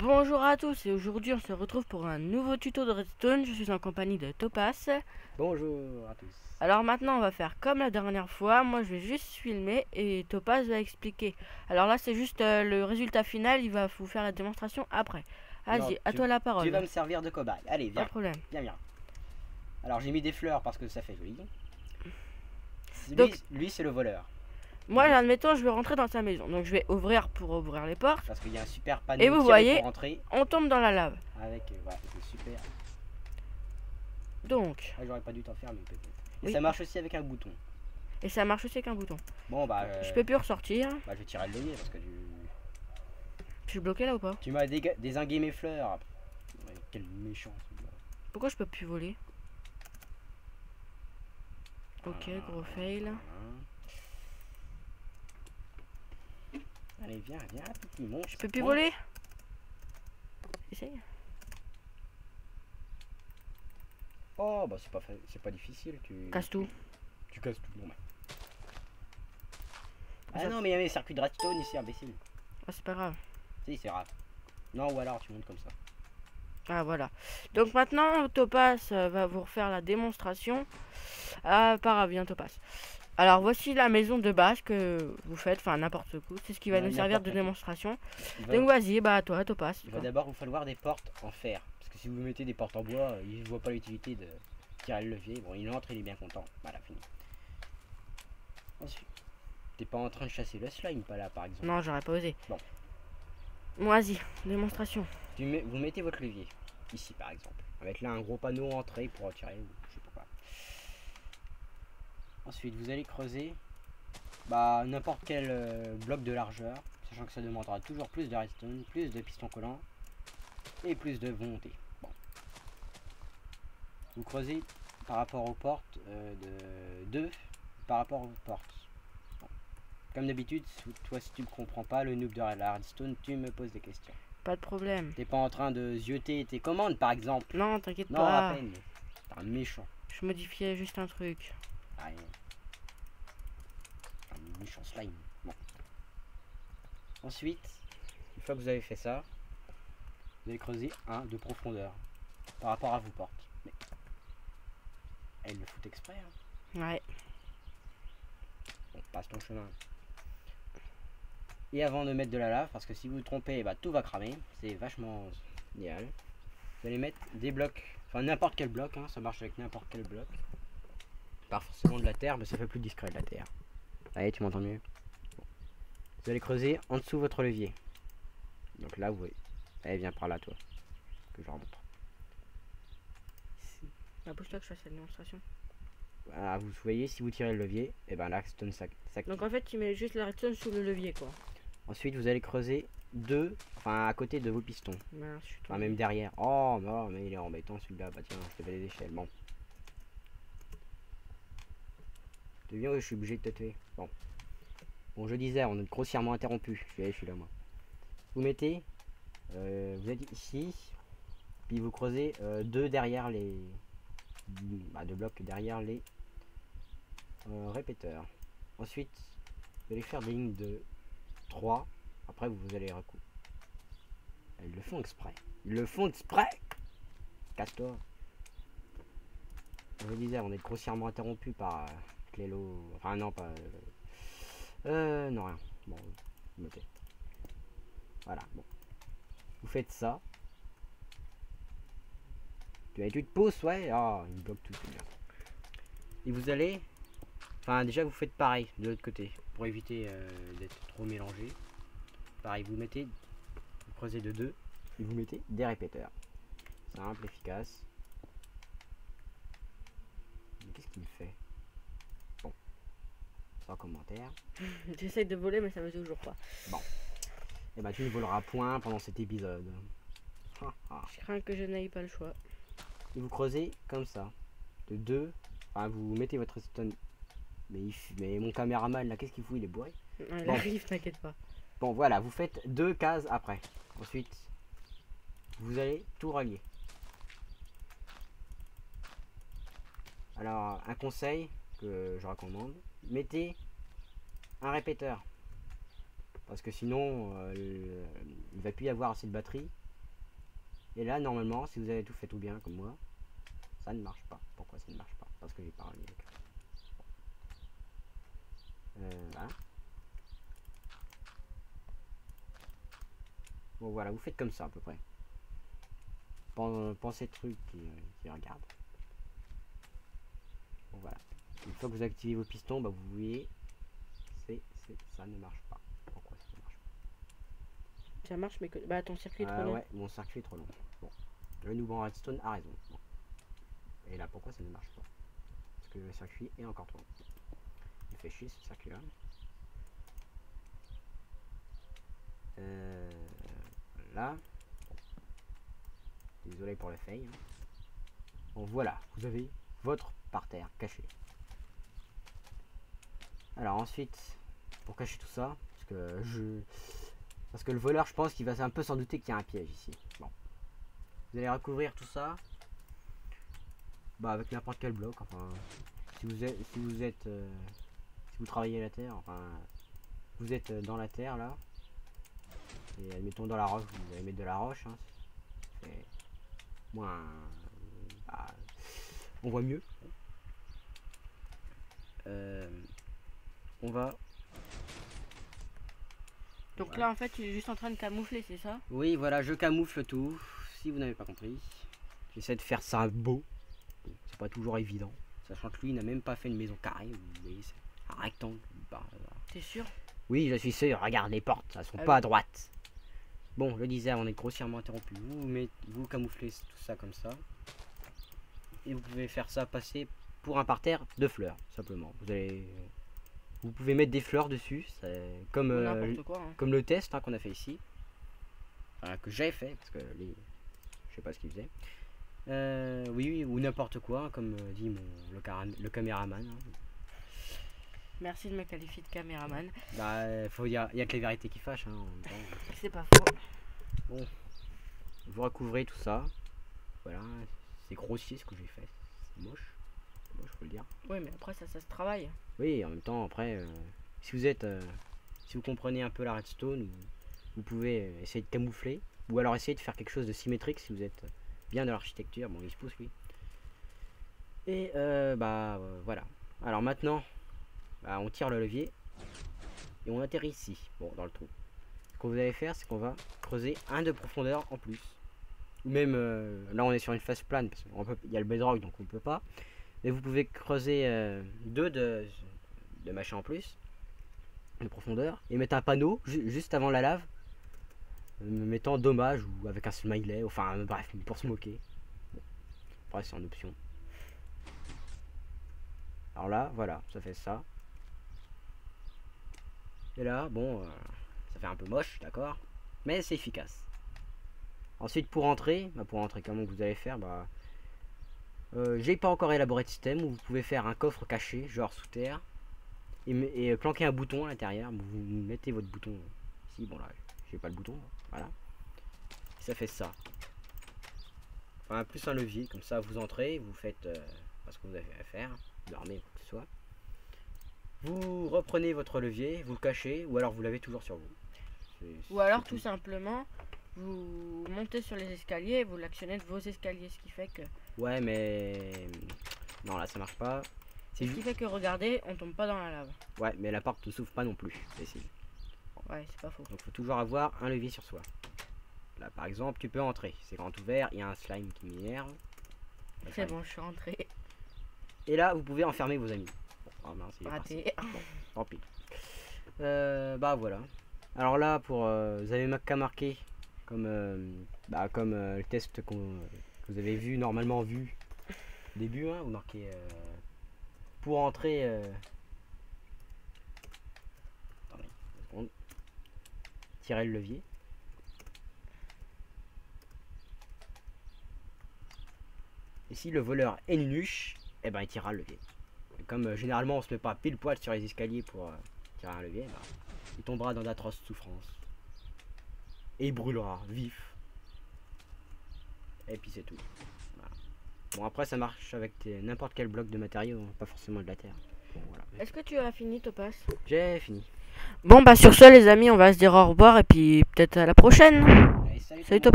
Bonjour à tous et aujourd'hui on se retrouve pour un nouveau tuto de Redstone. Je suis en compagnie de Topaz. Bonjour à tous. Alors maintenant on va faire comme la dernière fois. Moi je vais juste filmer et Topaz va expliquer. Alors là c'est juste le résultat final. Il va vous faire la démonstration après. Non, Vas-y, à toi la tu parole. vas me servir de cobaye. Allez, Pas de viens. problème. Viens. Alors j'ai mis des fleurs parce que ça fait joli. Donc Lui c'est le voleur. moi admettons je vais rentrer dans sa maison. Donc je vais ouvrir pour ouvrir les portes. Parce qu'il y a un super panneau Et vous tiré voyez, pour rentrer. on tombe dans la lave. Avec, ouais, c'est super. Donc, J'aurais pas dû t'en faire mais peut-être. Et oui. ça marche aussi avec un bouton. Et ça marche aussi avec un bouton. Bon bah... Je peux plus ressortir. Bah je vais tirer le levier parce que Je suis bloqué là ou pas? tu m'as dézingué mes fleurs. Ouais, quel méchant celui-là. Pourquoi je peux plus voler? Ok, gros fail. Allez, viens, petit monstre. Je peux plus voler. Essaye. Oh, bah c'est pas difficile. Casse tout. Tu casses tout. Bon, bah. Ah non, mais il y avait les circuits de redstone ici, imbécile. Ah, c'est pas grave. Si, c'est grave. Non, ou alors tu montes comme ça. Ah, voilà. Donc maintenant, Topaz va vous refaire la démonstration. Ah, pas grave, bien Topaz. Alors voici la maison de base que vous faites, enfin n'importe quoi. C'est ce qui va nous servir de démonstration. Donc vas-y, bah à toi Topaz. Il va d'abord vous falloir des portes en fer. Parce que si vous mettez des portes en bois, il ne voit pas l'utilité de tirer le levier. Bon, il entre, il est bien content. Voilà, fini. Ensuite, t'es pas en train de chasser le slime, pas là par exemple. Non, j'aurais pas osé. Bon. Bon, vas-y, démonstration. Vous mettez votre levier, ici par exemple. Avec là un gros panneau entrée pour retirer, ou je sais pas quoi. Ensuite, vous allez creuser n'importe quel bloc de largeur, sachant que ça demandera toujours plus de redstone, plus de pistons collants et plus de volonté. Bon. Vous creusez par rapport aux portes de 2 par rapport aux portes. Bon. Comme d'habitude, toi si tu ne comprends pas le noob de la redstone, tu me poses des questions. Pas de problème. T'es pas en train de zioter tes commandes par exemple? Non, t'inquiète Non, pas. à peine. T'es un méchant. Je modifiais juste un truc. Allez. Un méchant slime. Bon. Ensuite, une fois que vous avez fait ça, vous allez creuser un de profondeur par rapport à vos portes. Mais elles le foutent exprès. Hein. Ouais. Bon, passe ton chemin. Et avant de mettre de la lave, parce que si vous vous trompez, tout va cramer. C'est vachement idéal. Vous allez mettre des blocs, enfin n'importe quel bloc, hein, ça marche avec n'importe quel bloc. Pas forcément de la terre, mais ça fait plus discret de la terre. Allez, tu m'entends mieux. Bon. Vous allez creuser en dessous votre levier. Donc là, vous voyez. Allez, viens par là, toi. Que je leur montre. Pousse-toi que je fasse la démonstration. Voilà, vous voyez, si vous tirez le levier, et ben là, ça. Donc en fait, tu mets juste la redstone sous le levier, quoi. Ensuite, vous allez creuser à côté de vos pistons. Mince, je suis Enfin, même derrière. Oh, non, mais il est embêtant celui-là. Bah tiens, je te fais les échelles. Bon. Tu viens, je suis obligé de te tuer. Bon. Bon, je disais, on est grossièrement interrompu. Je suis là, moi. Vous mettez, vous êtes ici, puis vous creusez deux derrière les, deux blocs derrière les répéteurs. Ensuite, vous allez faire des lignes de 3. Après, vous allez recouper. Ils le font exprès. Ils le font exprès. Casse-toi. Je disais, on est grossièrement interrompu par Clélo. Enfin, non, pas. Non, rien. Bon, notez. Voilà, bon. Vous faites ça. Tu te pousses, ouais. Ah, il bloque tout, c'est bien. Et vous allez. Enfin, déjà, vous faites pareil de l'autre côté. Pour éviter d'être trop mélangé. Pareil, vous mettez. Vous creusez de 2. Et vous mettez des répéteurs. Simple, efficace. Mais qu'est-ce qu'il fait? Bon. Sans commentaire. J'essaie de voler, mais ça me fait toujours pas. Bon. Et bah, tu ne voleras point pendant cet épisode. Je crains que je n'aille pas le choix. Et vous creusez comme ça. De 2. Enfin, vous mettez votre redstone. Mais mon caméraman là, qu'est-ce qu'il fout? Il est bourré. Il arrive, t'inquiète pas. Bon, voilà, vous faites 2 cases après. Ensuite, vous allez tout relier. Alors, un conseil que je recommande, mettez un répéteur. Parce que sinon, il va plus y avoir assez de batterie. Et là, normalement, si vous avez tout fait tout bien comme moi, ça ne marche pas. Pourquoi ça ne marche pas? Parce que j'ai pas ramené l'écran. Voilà. Bon voilà, vous faites comme ça à peu près. Pensez truc qui regarde. Bon voilà. Une fois que vous activez vos pistons, bah vous voyez, ça ne marche pas. Pourquoi ça ne marche pas? Ça marche, mais que. Bah, ton circuit est trop long. Ouais, mon circuit est trop long. Bon. Le nouveau redstone a raison. Bon. Et là, pourquoi ça ne marche pas? Parce que le circuit est encore trop long. Il fait chier ce circuit là. Là. Désolé pour le fail. Bon voilà, vous avez votre parterre caché. Alors ensuite, pour cacher tout ça, parce que le voleur, je pense qu'il va un peu s'en douter qu'il y a un piège ici. Bon, vous allez recouvrir tout ça, bah avec n'importe quel bloc. Enfin, si vous travaillez la terre, enfin, vous êtes dans la terre là, et admettons dans la roche, vous allez mettre de la roche. Hein, c'est moins, bah, on voit mieux. On va. Donc voilà. là, en fait, tu es juste en train de camoufler, c'est ça? Oui, voilà, je camoufle tout. Si vous n'avez pas compris, j'essaie de faire ça beau. C'est pas toujours évident, sachant que lui n'a même pas fait une maison carrée. Vous voyez, c'est un rectangle. T'es sûr? Oui, je suis sûr. Regarde, les portes, elles sont pas à droite. Bon, je disais, on est grossièrement interrompu. Vous camouflez tout ça comme ça, et vous pouvez faire ça passer pour un parterre de fleurs, simplement. Vous pouvez mettre des fleurs dessus, comme quoi, hein. comme le test qu'on a fait ici, enfin, que j'ai fait parce que je sais pas ce qu'il faisait. Oui, ou n'importe quoi, comme dit le caméraman. Hein. Merci de me qualifier de caméraman. Bah, il y a que les vérités qui fâchent. Hein, en même temps. C'est pas faux. Bon, vous recouvrez tout ça. Voilà, c'est grossier ce que j'ai fait. C'est moche, faut le dire. Oui, mais après ça se travaille. Oui, en même temps, après, si vous comprenez un peu la redstone, vous pouvez essayer de camoufler, ou alors essayer de faire quelque chose de symétrique si vous êtes bien dans l'architecture. Bon, il se pousse lui. Et voilà. Alors maintenant, on tire le levier et on atterrit ici, bon, dans le trou. Ce qu'on vous allez faire, c'est qu'on va creuser un de profondeur en plus. Ou même là, on est sur une face plane parce qu'il y a le bedrock, donc on peut pas. Mais vous pouvez creuser deux de machin en plus de profondeur et mettre un panneau juste avant la lave, mettant dommage ou avec un smiley, enfin bref, pour se moquer. Bon. Après, c'est en option. Alors là, voilà, ça fait ça. Et là, bon, ça fait un peu moche, d'accord, mais c'est efficace. Ensuite, pour entrer, comment vous allez faire? J'ai pas encore élaboré de système où vous pouvez faire un coffre caché, genre sous terre, et planquer un bouton à l'intérieur. Vous mettez votre bouton ici. Bon là, j'ai pas le bouton, voilà. Et ça fait ça. Enfin, plus un levier, comme ça vous entrez, vous faites ce que vous avez à faire, vous dormez, quoi que ce soit. Vous reprenez votre levier, vous le cachez, ou alors vous l'avez toujours sur vous. Ou alors tout simplement, vous montez sur les escaliers et vous l'actionnez de vos escaliers, ce qui fait que... Ouais, mais... Non, là ça marche pas. Ce qui fait que, regardez, on tombe pas dans la lave. Ouais, mais la porte ne s'ouvre pas non plus. Ouais, c'est pas faux. Donc faut toujours avoir un levier sur soi. Là par exemple, tu peux entrer. C'est grand ouvert, il y a un slime qui m'énerve. C'est bon, je suis rentré. Et là, vous pouvez enfermer vos amis. Bon, mince, raté. Bon, tant pis. Voilà. Alors là, vous avez qu'à marquer comme le test que vous avez vu, normalement vu au début, hein, vous marquez pour entrer. Attendez, une seconde. Tirez le levier. Et si le voleur est nunuche, eh ben il tirera le levier. Et comme généralement on se met pas pile poil sur les escaliers pour tirer un levier, il tombera dans d'atroces souffrances. Et il brûlera vif. Et puis c'est tout. Voilà. Bon, après ça marche avec n'importe quel bloc de matériaux, hein, pas forcément de la terre. Bon, voilà. Est-ce que tu as fini, Topaz? J'ai fini. Bon, sur ce les amis, on va se dire au revoir et puis peut-être à la prochaine. Allez, salut Salut Topaz.